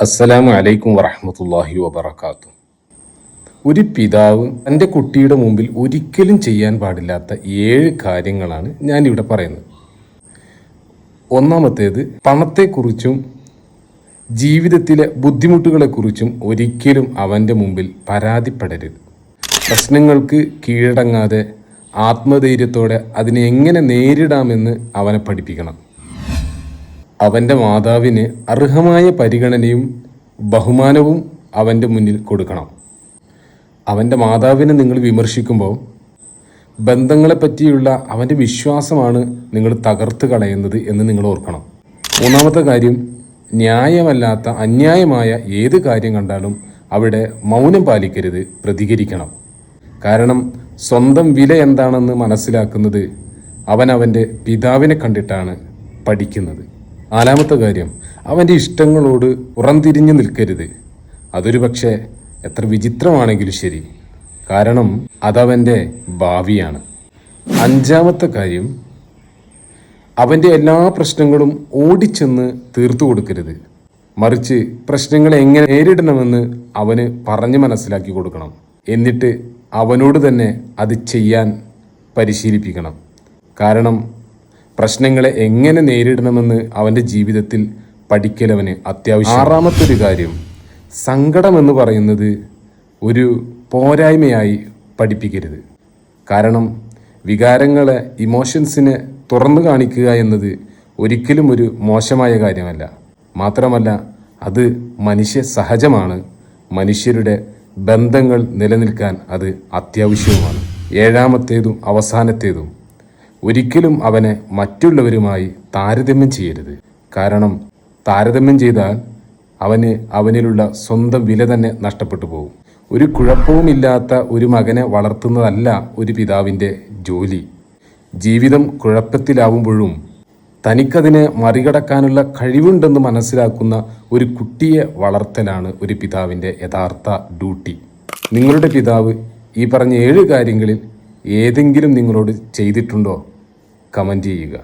അസ്സലാമു അലൈക്കും വറഹ്മത്തുള്ളാഹി വബറകാതുഹു. ഒരു പിതാവ് തൻ്റെ കുട്ടിയുടെ മുമ്പിൽ ഒരിക്കലും ചെയ്യാൻ പാടില്ലാത്ത 7 കാര്യങ്ങളാണ് ഞാനിവിടെ പറയുന്നത്. ഒന്നാമത്തേത്, പണത്തെക്കുറിച്ചും ജീവിതത്തിലെ ബുദ്ധിമുട്ടുകളെക്കുറിച്ചും ഒരിക്കലും അവൻ്റെ മുമ്പിൽ പരാതിപ്പെടരുത്. പ്രശ്നങ്ങൾക്ക് കീഴടങ്ങാതെ ആത്മധൈര്യത്തോടെ അതിനെ എങ്ങനെ നേരിടാമെന്ന് അവനെ പഠിപ്പിക്കണം. അവൻ്റെ മാതാവിന് അർഹമായ പരിഗണനയും ബഹുമാനവും അവൻ്റെ മുന്നിൽ കൊടുക്കണം. അവൻ്റെ മാതാവിനെ നിങ്ങൾ വിമർശിക്കുമ്പോൾ ബന്ധങ്ങളെപ്പറ്റിയുള്ള അവൻ്റെ വിശ്വാസമാണ് നിങ്ങൾ തകർത്ത് കളയുന്നത് എന്ന് നിങ്ങൾ ഓർക്കണം. മൂന്നാമത്തെ കാര്യം, ന്യായമല്ലാത്ത അന്യായമായ ഏത് കാര്യം കണ്ടാലും അവിടെ മൗനം പാലിക്കരുത്, പ്രതികരിക്കണം. കാരണം സ്വന്തം വില എന്താണെന്ന് മനസ്സിലാക്കുന്നത് അവൻ്റെ പിതാവിനെ കണ്ടിട്ടാണ് പഠിക്കുന്നത്. നാലാമത്തെ കാര്യം, അവൻ്റെ ഇഷ്ടങ്ങളോട് പുറംതിരിഞ്ഞു നിൽക്കരുത്. അതൊരു പക്ഷേ എത്ര വിചിത്രമാണെങ്കിലും ശരി, കാരണം അതവൻ്റെ ഭാവിയാണ്. അഞ്ചാമത്തെ കാര്യം, അവൻ്റെ എല്ലാ പ്രശ്നങ്ങളും ഓടിച്ചെന്ന് തീർത്തു കൊടുക്കരുത്. മറിച്ച് പ്രശ്നങ്ങളെ എങ്ങനെ നേരിടണമെന്ന് അവന് പറഞ്ഞ് മനസ്സിലാക്കി കൊടുക്കണം. എന്നിട്ട് അവനോട് തന്നെ അത് ചെയ്യാൻ പരിശീലിപ്പിക്കണം. കാരണം പ്രശ്നങ്ങളെ എങ്ങനെ നേരിടണമെന്ന് അവൻ്റെ ജീവിതത്തിൽ പഠിക്കലവന് അത്യാവശ്യം. ആറാമത്തെ ഒരു കാര്യം, സങ്കടമെന്ന് പറയുന്നത് ഒരു പോരായ്മയായി പഠിപ്പിക്കരുത്. കാരണം വികാരങ്ങളെ, ഇമോഷൻസിനെ തുറന്നു കാണിക്കുക എന്നത് ഒരിക്കലും ഒരു മോശമായ കാര്യമല്ല. മാത്രമല്ല അത് മനുഷ്യ സഹജമാണ്. മനുഷ്യരുടെ ബന്ധങ്ങൾ നിലനിൽക്കാൻ അത് അത്യാവശ്യവുമാണ്. ഏഴാമത്തേതും അവസാനത്തേതും, ഒരിക്കലും അവനെ മറ്റുള്ളവരുമായി താരതമ്യം ചെയ്യരുത്. കാരണം താരതമ്യം ചെയ്താൽ അവനിലുള്ള സ്വന്തം വില തന്നെ നഷ്ടപ്പെട്ടു പോകും. ഒരു കുഴപ്പവുമില്ലാത്ത ഒരു മകനെ വളർത്തുന്നതല്ല ഒരു പിതാവിൻ്റെ ജോലി. ജീവിതം കുഴപ്പത്തിലാവുമ്പോഴും തനിക്കതിനെ മറികടക്കാനുള്ള കഴിവുണ്ടെന്ന് മനസ്സിലാക്കുന്ന ഒരു കുട്ടിയെ വളർത്തലാണ് ഒരു പിതാവിൻ്റെ യഥാർത്ഥ ഡ്യൂട്ടി. നിങ്ങളുടെ പിതാവ് ഈ പറഞ്ഞ 7 കാര്യങ്ങളിൽ ഏതെങ്കിലും നിങ്ങളോട് ചെയ്തിട്ടുണ്ടോ? കമൻറ്റ് ചെയ്യുക.